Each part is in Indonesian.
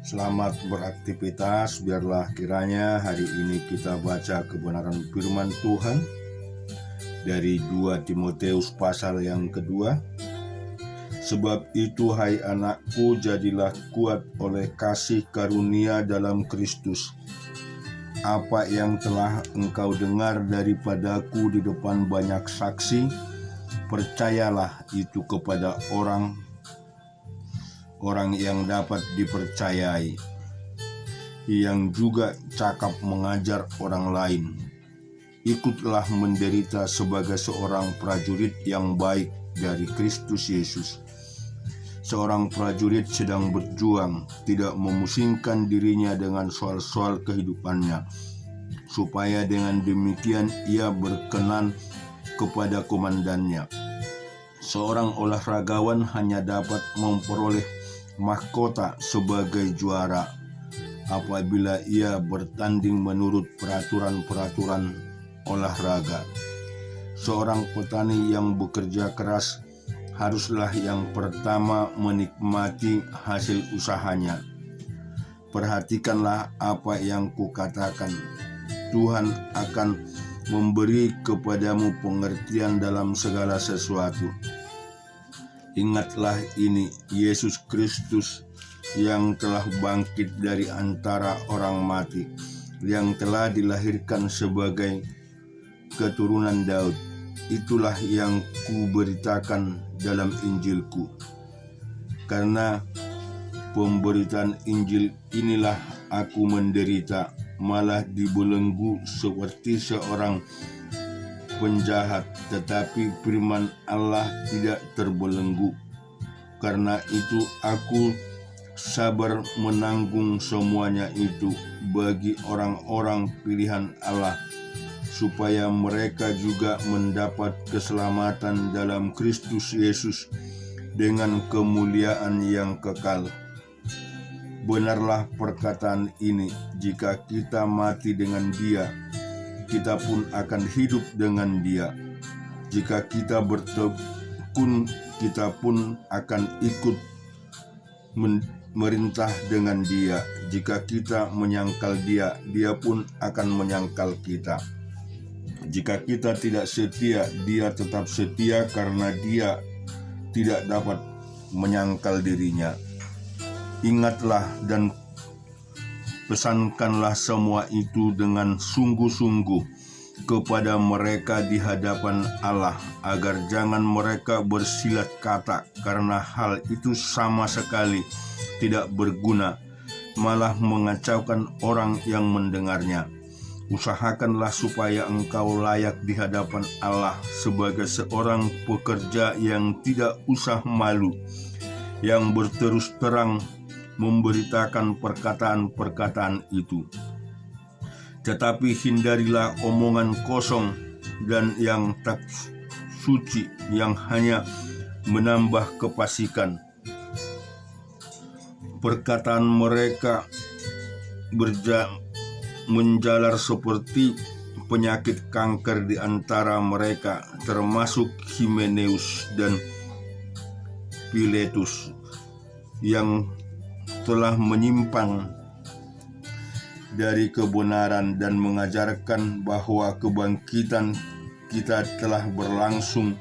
Selamat beraktivitas, biarlah kiranya hari ini kita baca kebenaran firman Tuhan dari 2 Timotius pasal yang kedua. Sebab itu hai anakku, jadilah kuat oleh kasih karunia dalam Kristus. Apa yang telah engkau dengar daripadaku di depan banyak saksi, percayalah itu kepada orang yang dapat dipercayai, yang juga cakap mengajar orang lain. Ikutlah menderita sebagai seorang prajurit yang baik dari Kristus Yesus. Seorang prajurit sedang berjuang, tidak memusingkan dirinya dengan soal-soal kehidupannya, supaya dengan demikian ia berkenan kepada komandannya. Seorang olahragawan hanya dapat memperoleh mahkota sebagai juara apabila ia bertanding menurut peraturan-peraturan olahraga. Seorang petani yang bekerja keras haruslah yang pertama menikmati hasil usahanya. Perhatikanlah apa yang kukatakan. Tuhan akan memberi kepadamu pengertian dalam segala sesuatu. Ingatlah ini, Yesus Kristus yang telah bangkit dari antara orang mati, yang telah dilahirkan sebagai keturunan Daud. Itulah yang kuberitakan dalam Injilku. Karena pemberitaan Injil inilah aku menderita, malah dibelenggu seperti seorang penjahat, tetapi firman Allah tidak terbelenggu. Karena itu aku sabar menanggung semuanya itu bagi orang-orang pilihan Allah, supaya mereka juga mendapat keselamatan dalam Kristus Yesus dengan kemuliaan yang kekal. Benarlah perkataan ini, jika kita mati dengan Dia, kita pun akan hidup dengan Dia. Jika kita bertekun, kita pun akan ikut merintah dengan Dia. Jika kita menyangkal Dia, Dia pun akan menyangkal kita. Jika kita tidak setia, Dia tetap setia karena Dia tidak dapat menyangkal dirinya. Ingatlah dan pesankanlah semua itu dengan sungguh-sungguh kepada mereka di hadapan Allah, agar jangan mereka bersilat kata, karena hal itu sama sekali tidak berguna, malah mengacaukan orang yang mendengarnya. Usahakanlah supaya engkau layak di hadapan Allah sebagai seorang pekerja yang tidak usah malu, yang berterus terang memberitakan perkataan-perkataan itu. Tetapi hindarilah omongan kosong dan yang tak suci, yang hanya menambah kefasikan. Perkataan mereka menjalar seperti penyakit kanker di antara mereka, termasuk Himeneus dan Filetus, yang telah menyimpang dari kebenaran dan mengajarkan bahwa kebangkitan kita telah berlangsung,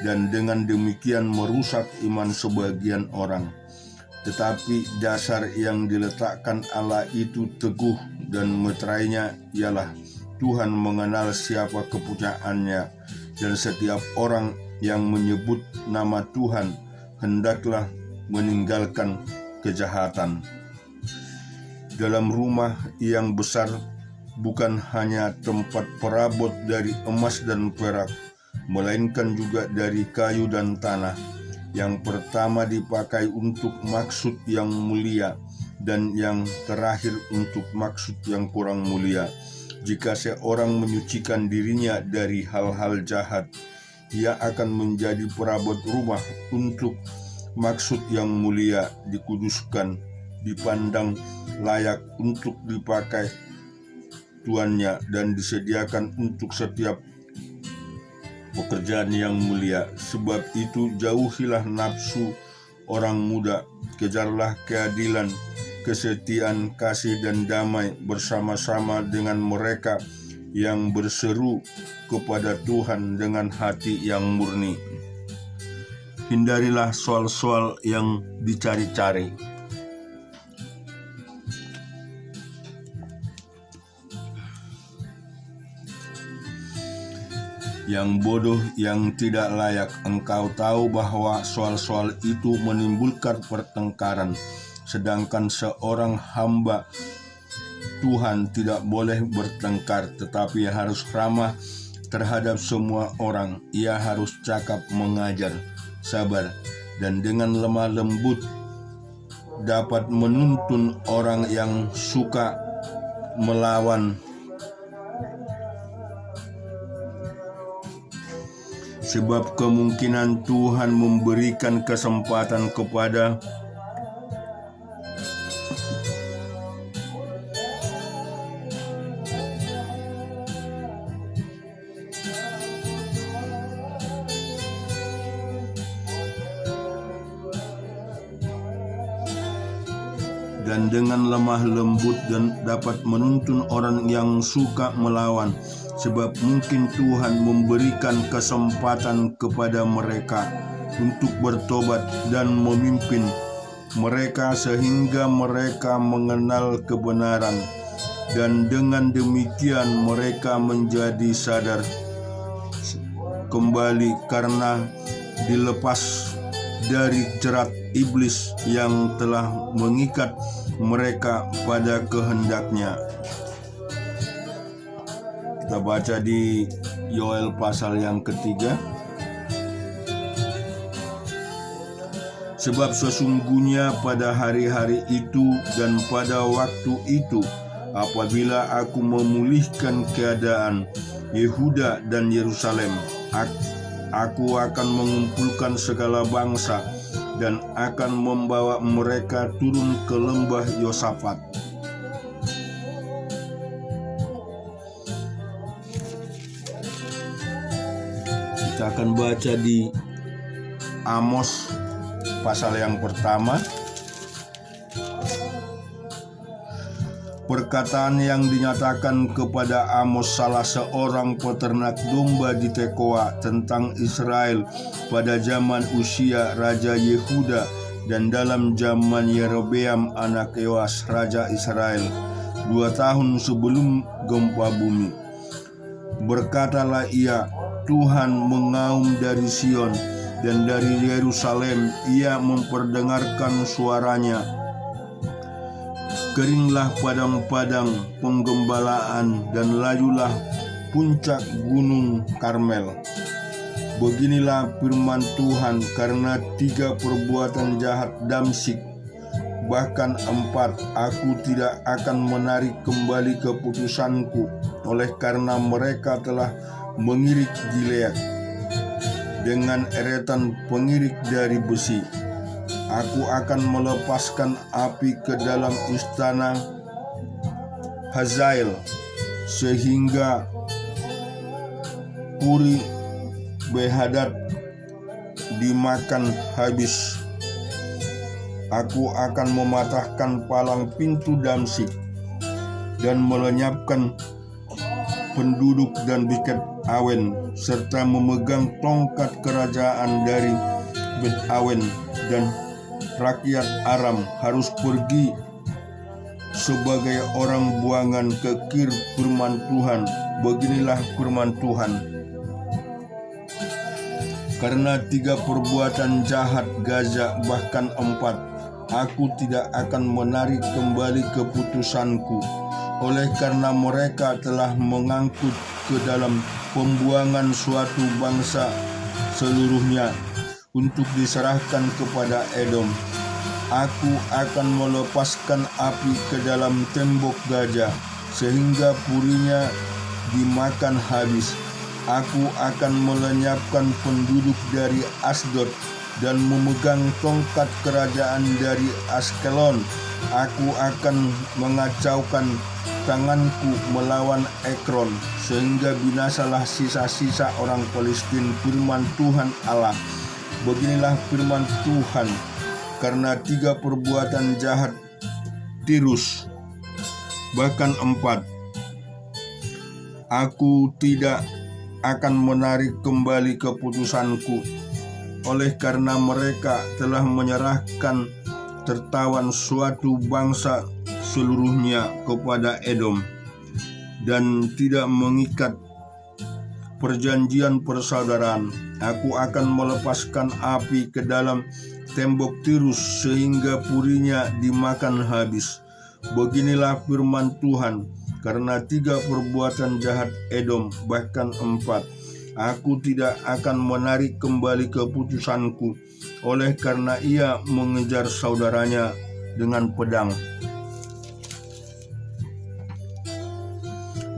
dan dengan demikian merusak iman sebagian orang. Tetapi dasar yang diletakkan Allah itu teguh, dan meterainya ialah Tuhan mengenal siapa kepunyaannya, dan setiap orang yang menyebut nama Tuhan hendaklah meninggalkan kejahatan. Dalam rumah yang besar bukan hanya tempat perabot dari emas dan perak, melainkan juga dari kayu dan tanah. Yang pertama dipakai untuk maksud yang mulia, dan yang terakhir untuk maksud yang kurang mulia. Jika seorang menyucikan dirinya dari hal-hal jahat, ia akan menjadi perabot rumah untuk maksud yang mulia, dikuduskan, dipandang layak untuk dipakai tuannya, dan disediakan untuk setiap pekerjaan yang mulia. Sebab itu jauhilah nafsu orang muda, kejarlah keadilan, kesetiaan, kasih, dan damai bersama-sama dengan mereka yang berseru kepada Tuhan dengan hati yang murni. Hindarilah soal-soal yang dicari-cari. Yang bodoh, yang tidak layak. Engkau tahu bahwa soal-soal itu menimbulkan pertengkaran, sedangkan seorang hamba Tuhan tidak boleh bertengkar, tetapi harus ramah terhadap semua orang. Ia harus cakap, mengajar, sabar, dan dengan lemah lembut dapat menuntun orang yang suka melawan. Sebab kemungkinan Tuhan memberikan kesempatan kepada dan dengan lemah lembut dan dapat menuntun orang yang suka melawan. Sebab mungkin Tuhan memberikan kesempatan kepada mereka untuk bertobat dan memimpin mereka sehingga mereka mengenal kebenaran, dan dengan demikian mereka menjadi sadar kembali karena dilepas dari jerat iblis yang telah mengikat mereka pada kehendaknya. Kita baca di Yoel pasal yang ketiga. Sebab sesungguhnya pada hari-hari itu dan pada waktu itu, apabila aku memulihkan keadaan Yehuda dan Yerusalem, aku akan mengumpulkan segala bangsa dan akan membawa mereka turun ke lembah Yosafat. Kita akan baca di Amos pasal yang pertama. Perkataan yang dinyatakan kepada Amos, salah seorang peternak domba di Tekoa, tentang Israel pada zaman Usia raja Yehuda dan dalam zaman Yerobeam anak Yoas raja Israel, 2 tahun sebelum gempa bumi. Berkatalah ia, Tuhan mengaum dari Sion, dan dari Yerusalem ia memperdengarkan suaranya. Keringlah padang-padang penggembalaan dan layulah puncak gunung Karmel. Beginilah firman Tuhan, karena 3 perbuatan jahat Damsyik, bahkan 4, aku tidak akan menarik kembali keputusanku, oleh karena mereka telah mengirik Gilead dengan eretan pengirik dari besi. Aku akan melepaskan api ke dalam istana Hazael, sehingga puri Behadad dimakan habis. Aku akan mematahkan palang pintu Damsyik dan melenyapkan penduduk dan biket Awen, serta memegang tongkat kerajaan dari Bet Awen, dan rakyat Aram harus pergi sebagai orang buangan ke Kir. Firman Tuhan, beginilah firman Tuhan. Karena 3 perbuatan jahat Gaza, bahkan 4, aku tidak akan menarik kembali keputusanku, oleh karena mereka telah mengangkut ke dalam pembuangan suatu bangsa seluruhnya untuk diserahkan kepada Edom. Aku akan melepaskan api ke dalam tembok Gaza, sehingga purinya dimakan habis. Aku akan melenyapkan penduduk dari Asdod dan memegang tongkat kerajaan dari Askelon. Aku akan mengacaukan tanganku melawan Ekron, sehingga binasalah sisa-sisa orang Palestina. Firman Tuhan Allah. Beginilah firman Tuhan, karena 3 perbuatan jahat Tirus. Bahkan 4, aku tidak akan menarik kembali keputusanku, oleh karena mereka telah menyerahkan tertawan suatu bangsa seluruhnya kepada Edom, dan tidak mengikat perjanjian persaudaraan. Aku akan melepaskan api ke dalam tembok Tirus sehingga purinya dimakan habis. Beginilah firman Tuhan, karena 3 perbuatan jahat Edom, bahkan 4, aku tidak akan menarik kembali keputusanku, oleh karena ia mengejar saudaranya dengan pedang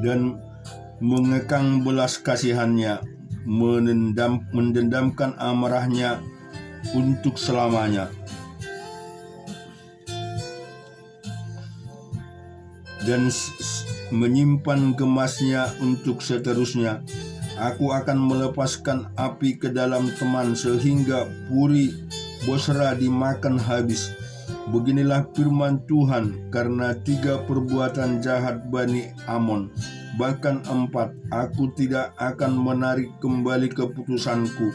dan mengekang belas kasihannya, mendendamkan amarahnya untuk selamanya, dan menyimpan gemasnya untuk seterusnya. Aku akan melepaskan api ke dalam teman sehingga puri Bosra dimakan habis. Beginilah firman Tuhan, karena 3 perbuatan jahat Bani Amon, bahkan 4, aku tidak akan menarik kembali keputusanku,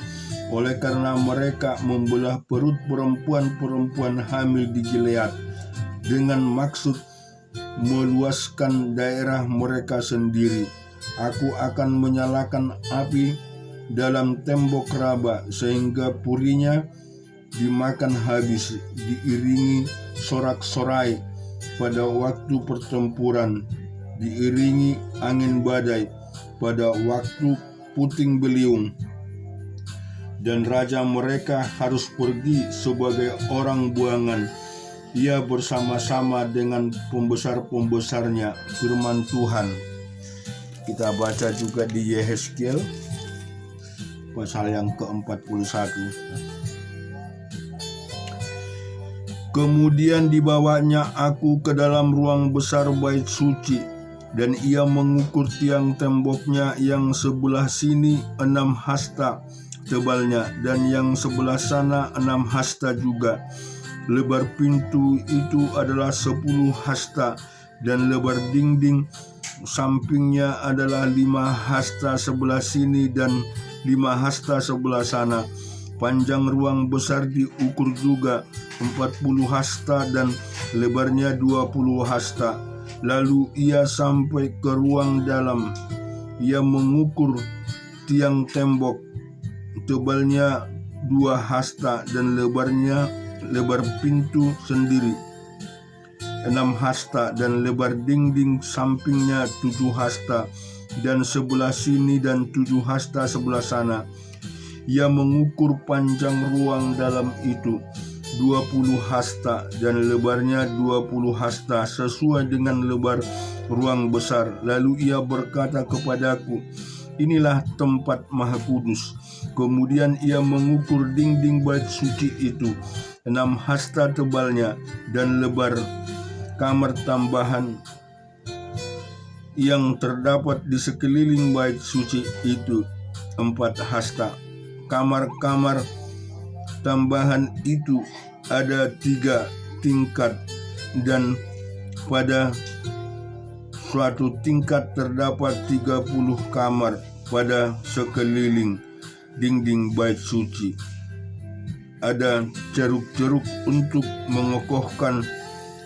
oleh karena mereka membelah perut perempuan-perempuan hamil di Gilead dengan maksud meluaskan daerah mereka sendiri. Aku akan menyalakan api dalam tembok Raba sehingga purinya dimakan habis, diiringi sorak-sorai pada waktu pertempuran, diiringi angin badai pada waktu puting beliung. Dan raja mereka harus pergi sebagai orang buangan, ia bersama-sama dengan pembesar-pembesarnya. Firman Tuhan. Kita baca juga di Yehezkiel pasal yang ke-41. Kemudian dibawanya aku ke dalam ruang besar bait suci, dan ia mengukur tiang temboknya yang sebelah sini 6 hasta tebalnya, dan yang sebelah sana 6 hasta juga. Lebar pintu itu adalah 10 hasta, dan lebar dinding sampingnya adalah 5 hasta sebelah sini dan 5 hasta sebelah sana. Panjang ruang besar diukur juga 40 hasta dan lebarnya 20 hasta. Lalu ia sampai ke ruang dalam. Ia mengukur tiang tembok, tebalnya 2 hasta dan lebar pintu sendiri 6 hasta, dan lebar dinding sampingnya 7 hasta, dan sebelah sini dan 7 hasta sebelah sana. Ia mengukur panjang ruang dalam itu 20 hasta dan lebarnya 20 hasta sesuai dengan lebar ruang besar. Lalu ia berkata kepadaku, inilah tempat maha kudus. Kemudian ia mengukur dinding bait suci itu 6 hasta tebalnya, dan lebar kamar tambahan yang terdapat di sekeliling bait suci itu 4 hasta. Kamar-kamar tambahan itu ada 3 tingkat, dan pada suatu tingkat terdapat 30 kamar pada sekeliling dinding bait suci. Ada ceruk-ceruk untuk mengokohkan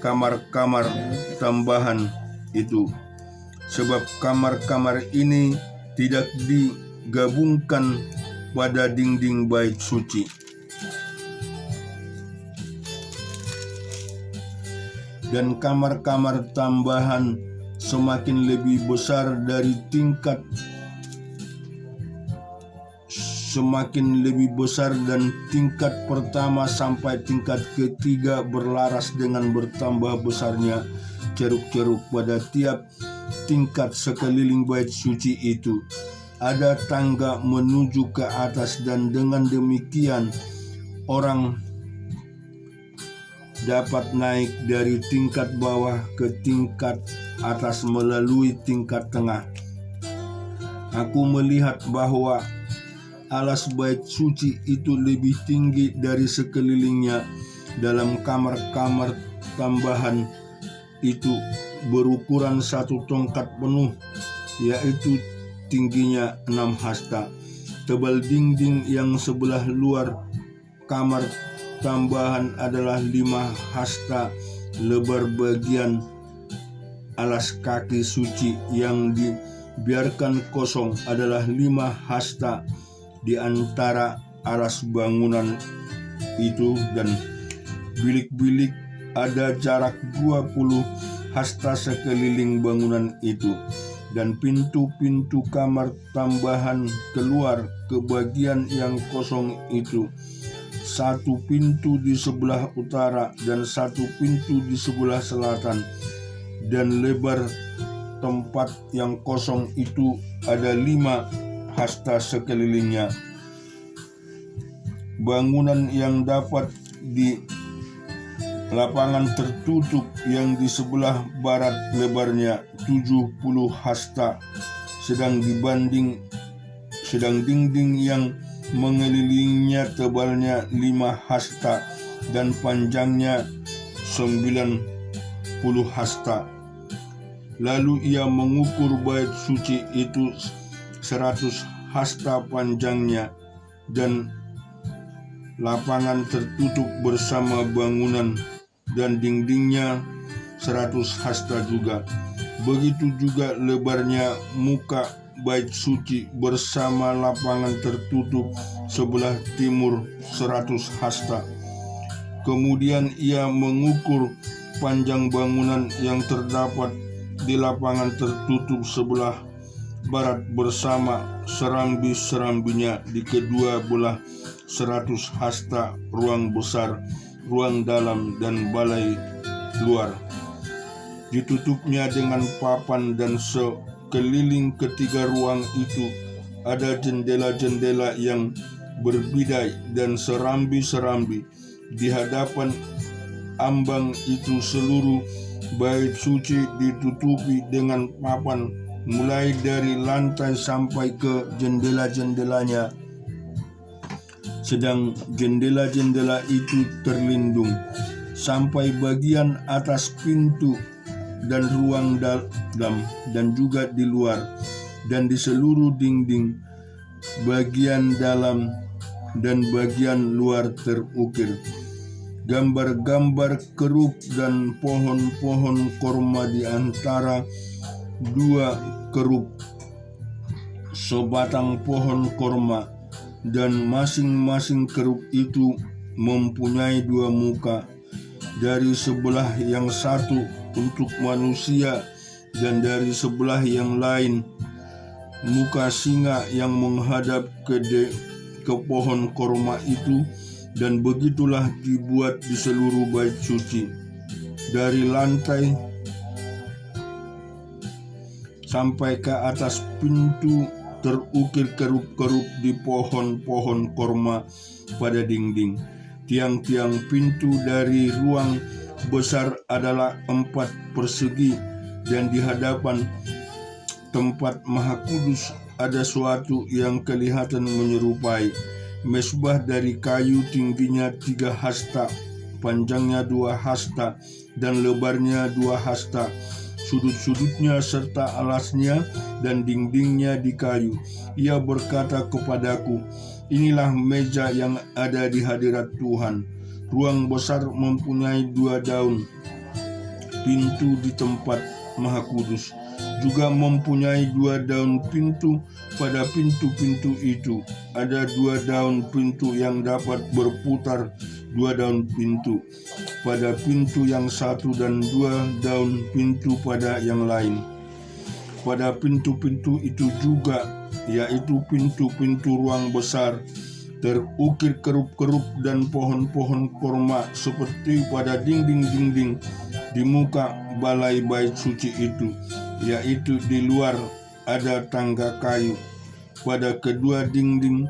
kamar-kamar tambahan itu, sebab kamar-kamar ini tidak digabungkan pada dinding bait suci. Dan kamar-kamar tambahan semakin lebih besar dari semakin lebih besar, dan tingkat pertama sampai tingkat ketiga berlaras dengan bertambah besarnya ceruk-ceruk pada tiap tingkat sekeliling bait suci itu. Ada tangga menuju ke atas, dan dengan demikian orang dapat naik dari tingkat bawah ke tingkat atas melalui tingkat tengah. Aku melihat bahwa alas bait suci itu lebih tinggi dari sekelilingnya dalam kamar-kamar tambahan itu berukuran 1 tongkat penuh, yaitu tingginya 6 hasta. Tebal dinding yang sebelah luar kamar tambahan adalah 5 hasta. Lebar bagian alas kaki suci yang dibiarkan kosong adalah 5 hasta di antara alas bangunan itu, dan bilik-bilik ada jarak 20 hasta sekeliling bangunan itu, dan pintu-pintu kamar tambahan keluar ke bagian yang kosong itu, 1 pintu di sebelah utara dan 1 pintu di sebelah selatan, dan lebar tempat yang kosong itu ada 5 hasta sekelilingnya. Bangunan yang dapat di lapangan tertutup yang di sebelah barat lebarnya 70 hasta, sedang dinding yang mengelilinginya tebalnya 5 hasta dan panjangnya 90 hasta. Lalu ia mengukur bait suci itu 100 hasta panjangnya, dan lapangan tertutup bersama bangunan dan dindingnya 100 hasta juga. Begitu juga lebarnya muka bait suci bersama lapangan tertutup sebelah timur 100 hasta. Kemudian ia mengukur panjang bangunan yang terdapat di lapangan tertutup sebelah barat bersama serambi-serambinya di kedua belah 100 hasta, ruang besar, ruang dalam, dan balai luar. Ditutupnya dengan papan, dan sekeliling ketiga ruang itu ada jendela-jendela yang berbidai dan serambi-serambi. Di hadapan ambang itu seluruh bait suci ditutupi dengan papan, mulai dari lantai sampai ke jendela-jendelanya, sedang jendela-jendela itu terlindung sampai bagian atas pintu dan ruang dalam, dan juga di luar, dan di seluruh dinding bagian dalam dan bagian luar terukir gambar-gambar kerub dan pohon-pohon korma di antara 2 kerub, sebatang pohon korma, dan masing-masing kerub itu mempunyai 2 muka, dari sebelah yang satu untuk manusia, dan dari sebelah yang lain muka singa yang menghadap ke pohon korma itu. Dan begitulah dibuat di seluruh bait suci, dari lantai sampai ke atas pintu terukir kerub-kerub di pohon-pohon korma pada dinding. Tiang-tiang pintu dari ruang besar adalah 4 persegi, dan di hadapan tempat Maha Kudus ada suatu yang kelihatan menyerupai mesbah dari kayu, tingginya 3 hasta, panjangnya 2 hasta, dan lebarnya 2 hasta. Sudut-sudutnya serta alasnya dan dindingnya di kayu. Ia berkata kepadaku, inilah meja yang ada di hadirat Tuhan. Ruang besar mempunyai 2 daun. Pintu di tempat Maha Kudus juga mempunyai 2 daun pintu. Pada pintu-pintu itu ada 2 daun pintu yang dapat berputar, 2 daun pintu pada pintu yang satu dan 2 daun pintu pada yang lain. Pada pintu-pintu itu juga, yaitu pintu-pintu ruang besar, terukir kerub-kerub dan pohon-pohon korma seperti pada dinding-dinding di muka balai bait suci itu, yaitu di luar ada tangga kayu. Pada kedua dinding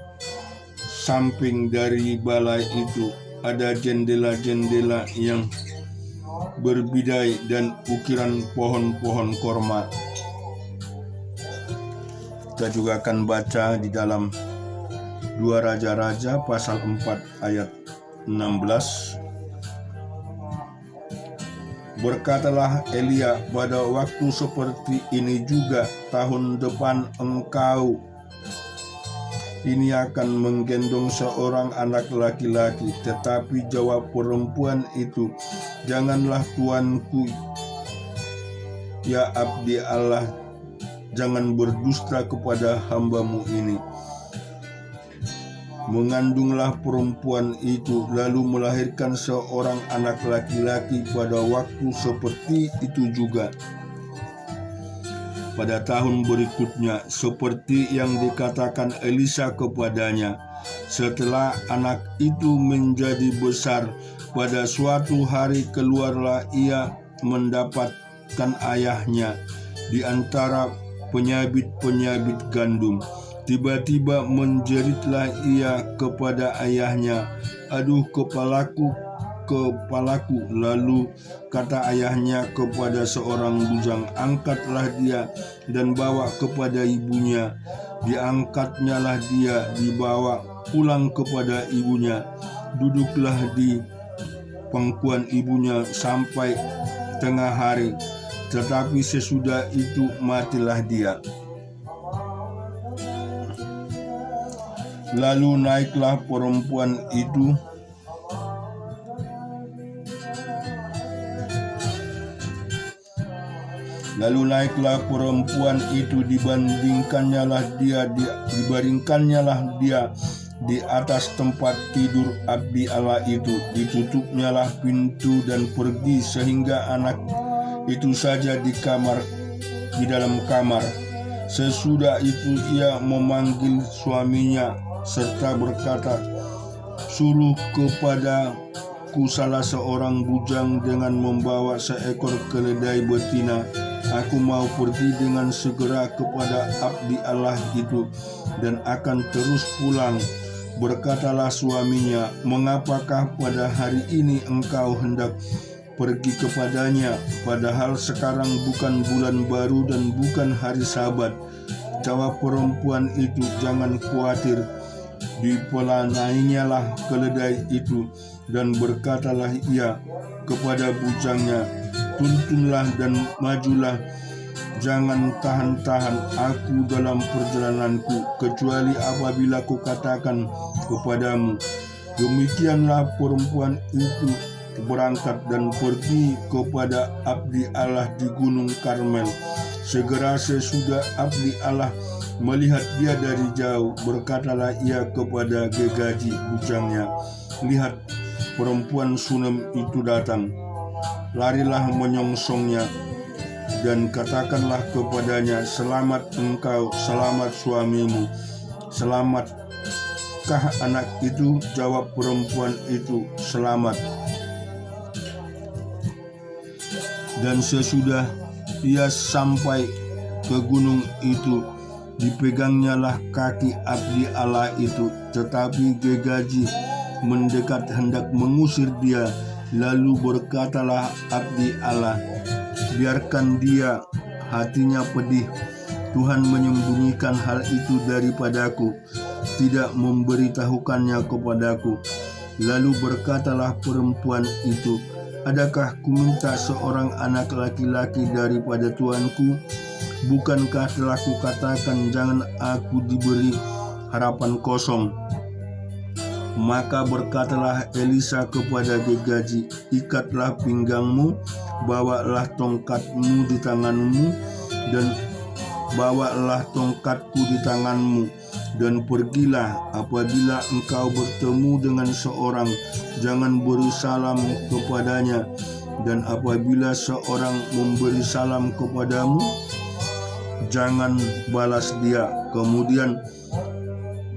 samping dari balai itu ada jendela-jendela yang berbidai dan ukiran pohon-pohon korma. Kita juga akan baca di dalam 2 Raja-Raja pasal 4 ayat 16. 2 Berkatalah Elia, pada waktu seperti ini juga tahun depan engkau ini akan menggendong seorang anak laki-laki. Tetapi jawab perempuan itu, janganlah tuanku, ya abdi Allah, jangan berdusta kepada hambamu ini. Mengandunglah perempuan itu, lalu melahirkan seorang anak laki-laki pada waktu seperti itu juga. Pada tahun berikutnya, seperti yang dikatakan Elisa kepadanya, setelah anak itu menjadi besar, pada suatu hari keluarlah ia mendapatkan ayahnya di antara penyabit-penyabit gandum. Tiba-tiba menjeritlah ia kepada ayahnya, aduh kepalaku, kepalaku. Lalu kata ayahnya kepada seorang bujang, angkatlah dia dan bawa kepada ibunya. Diangkatnyalah dia, dibawa pulang kepada ibunya. Duduklah di pangkuan ibunya sampai tengah hari, tetapi sesudah itu matilah dia. Lalu naiklah perempuan itu dibandingkannyalah dia di atas tempat tidur abdi Allah itu. Ditutupnyalah pintu dan pergi, sehingga anak itu saja di dalam kamar. Sesudah itu ia memanggil suaminya serta berkata, suruh kepadaku salah seorang bujang dengan membawa seekor keledai betina. Aku mau pergi dengan segera kepada abdi Allah itu dan akan terus pulang. Berkatalah suaminya, mengapakah pada hari ini engkau hendak pergi kepadanya, padahal sekarang bukan bulan baru dan bukan hari Sabat? Jawab perempuan itu, jangan khawatir. Dipelanainya keledai itu, dan berkatalah ia kepada bujangnya, tuntunlah dan majulah, jangan tahan-tahan aku dalam perjalananku, kecuali apabila kukatakan kepadamu. Demikianlah perempuan itu berangkat dan pergi kepada abdi Allah di Gunung Karmel. Segera sesudah abdi Allah melihat dia dari jauh, berkatalah ia kepada Gegazi bujangnya, lihat, perempuan Sunem itu datang. Larilah menyongsongnya dan katakanlah kepadanya, selamat engkau, selamat suamimu, selamatkah anak itu? Jawab perempuan itu, selamat. Dan sesudah ia sampai ke gunung itu, dipegangnyalah kaki abdi Allah itu, tetapi Gegazi mendekat hendak mengusir dia. Lalu berkatalah abdi Allah, biarkan dia, hatinya pedih. Tuhan menyembunyikan hal itu daripadaku, tidak memberitahukannya kepadaku. Lalu berkatalah perempuan itu, adakah kuminta seorang anak laki-laki daripada tuanku? Bukankah telah kukatakan jangan aku diberi harapan kosong? Maka berkatalah Elisa kepada Gegazi, ikatlah pinggangmu, bawalah tongkatmu di tanganmu, dan bawalah tongkatku di tanganmu, dan pergilah. Apabila engkau bertemu dengan seorang, jangan beri salam kepadanya, dan apabila seorang memberi salam kepadamu, jangan balas dia. Kemudian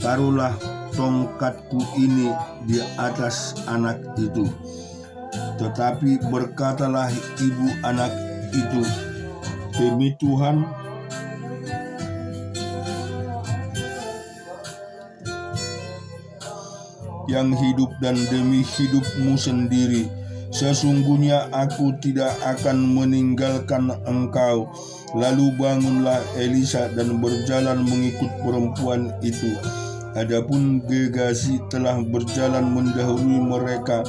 taruhlah tongkatku ini di atas anak itu. Tetapi berkatalah ibu anak itu, demi Tuhan, yang hidup dan demi hidupmu sendiri, sesungguhnya aku tidak akan meninggalkan engkau. Lalu bangunlah Elisa dan berjalan mengikut perempuan itu. Adapun Gegazi telah berjalan mendahului mereka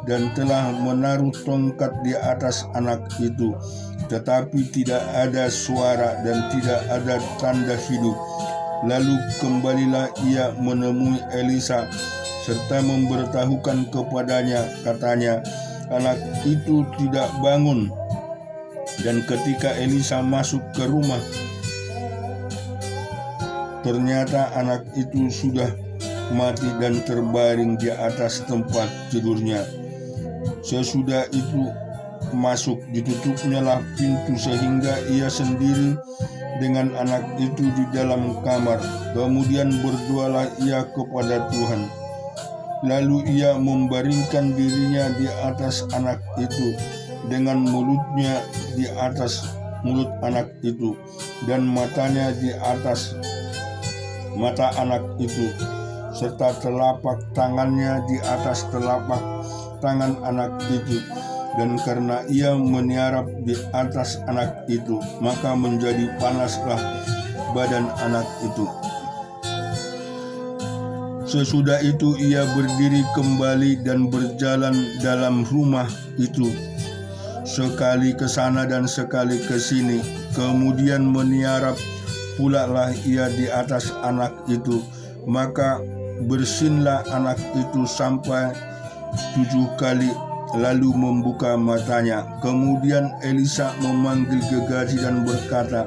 dan telah menaruh tongkat di atas anak itu. Tetapi tidak ada suara dan tidak ada tanda hidup. Lalu kembalilah ia menemui Elisa serta memberitahukan kepadanya, katanya, anak itu tidak bangun. Dan ketika Elisa masuk ke rumah, ternyata anak itu sudah mati dan terbaring di atas tempat tidurnya. Sesudah itu masuk, ditutupnya lah pintu sehingga ia sendiri dengan anak itu di dalam kamar. Kemudian berdoalah ia kepada Tuhan. Lalu ia membaringkan dirinya di atas anak itu dengan mulutnya di atas mulut anak itu dan matanya di atas mata anak itu, serta telapak tangannya di atas telapak tangan anak itu. Dan karena ia meniarap di atas anak itu, maka menjadi panaslah badan anak itu. Sesudah itu ia berdiri kembali dan berjalan dalam rumah itu, sekali ke sana dan sekali ke sini. Kemudian meniarap pula lah ia di atas anak itu. Maka bersinlah anak itu sampai 7 kali, lalu membuka matanya. Kemudian Elisa memanggil Gehazi dan berkata,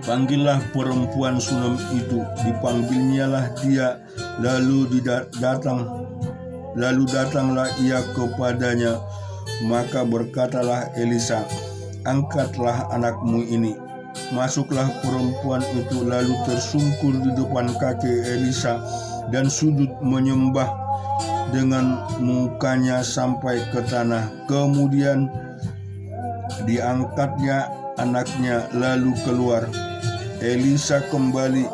panggillah perempuan Sunem itu. Dipanggilnyalah dia, lalu datanglah ia kepadanya. Maka berkatalah Elisa, angkatlah anakmu ini. Masuklah perempuan itu lalu tersungkur di depan kaki Elisa dan sujud menyembah dengan mukanya sampai ke tanah. Kemudian diangkatnya anaknya lalu keluar. Elisa kembali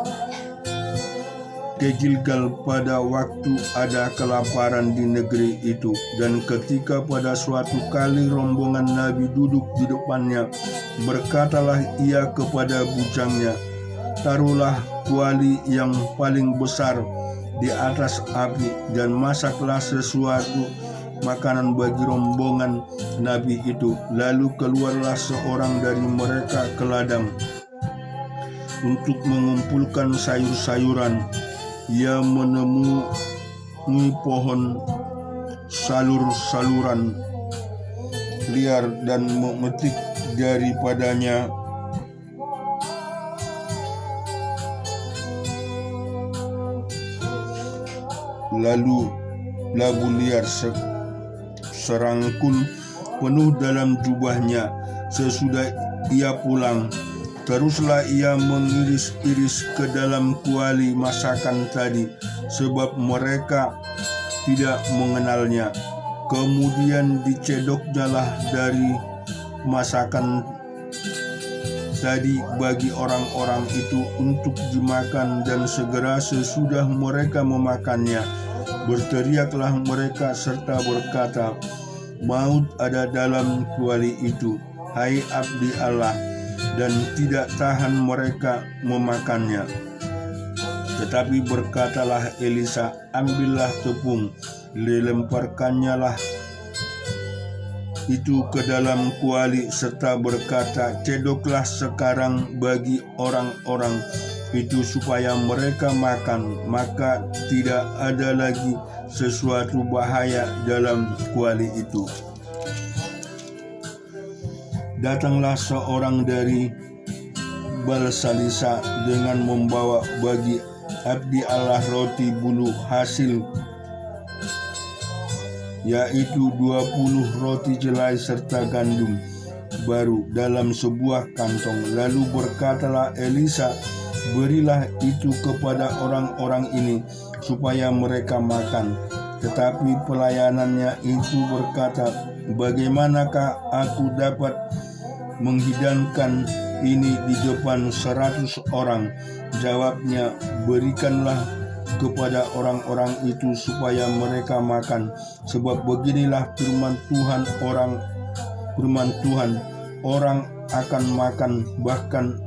ke Gilgal pada waktu ada kelaparan di negeri itu. Dan ketika pada suatu kali rombongan nabi duduk di depannya, berkatalah ia kepada bujangnya, taruhlah kuali yang paling besar di atas api dan masaklah sesuatu makanan bagi rombongan nabi itu. Lalu keluarlah seorang dari mereka ke ladang untuk mengumpulkan sayur-sayuran. Ia menemui pohon salur-saluran liar dan memetik daripadanya lalu labu liar serangkul penuh dalam jubahnya. Sesudah ia pulang, teruslah ia mengiris-iris ke dalam kuali masakan tadi, sebab mereka tidak mengenalnya. Kemudian dicedoknyalah dari masakan tadi bagi orang-orang itu untuk dimakan, dan segera sesudah mereka memakannya, berteriaklah mereka serta berkata, maut ada dalam kuali itu, hai abdi Allah, dan tidak tahan mereka memakannya. Tetapi berkatalah Elisa, ambillah tepung, dilemparkannya lah itu ke dalam kuali, serta berkata, cedoklah sekarang bagi orang-orang itu supaya mereka makan, maka tidak ada lagi sesuatu bahaya dalam kuali itu. Datanglah seorang dari Balsalisa dengan membawa bagi abdi Allah roti bulu hasil, yaitu 20 roti jelai serta gandum baru dalam sebuah kantong. Lalu berkatalah Elisa, berilah itu kepada orang-orang ini supaya mereka makan. Tetapi pelayanannya itu berkata, bagaimanakah aku dapat menghidangkan ini di depan 100 orang? Jawabnya, berikanlah kepada orang-orang itu supaya mereka makan, sebab beginilah firman Tuhan, orang akan makan, bahkan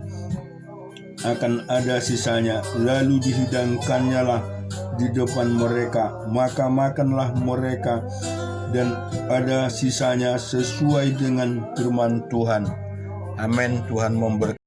akan ada sisanya. Lalu dihidangkannya lah di depan mereka, maka makanlah mereka dan ada sisanya sesuai dengan firman Tuhan. Amin. Tuhan memberkati.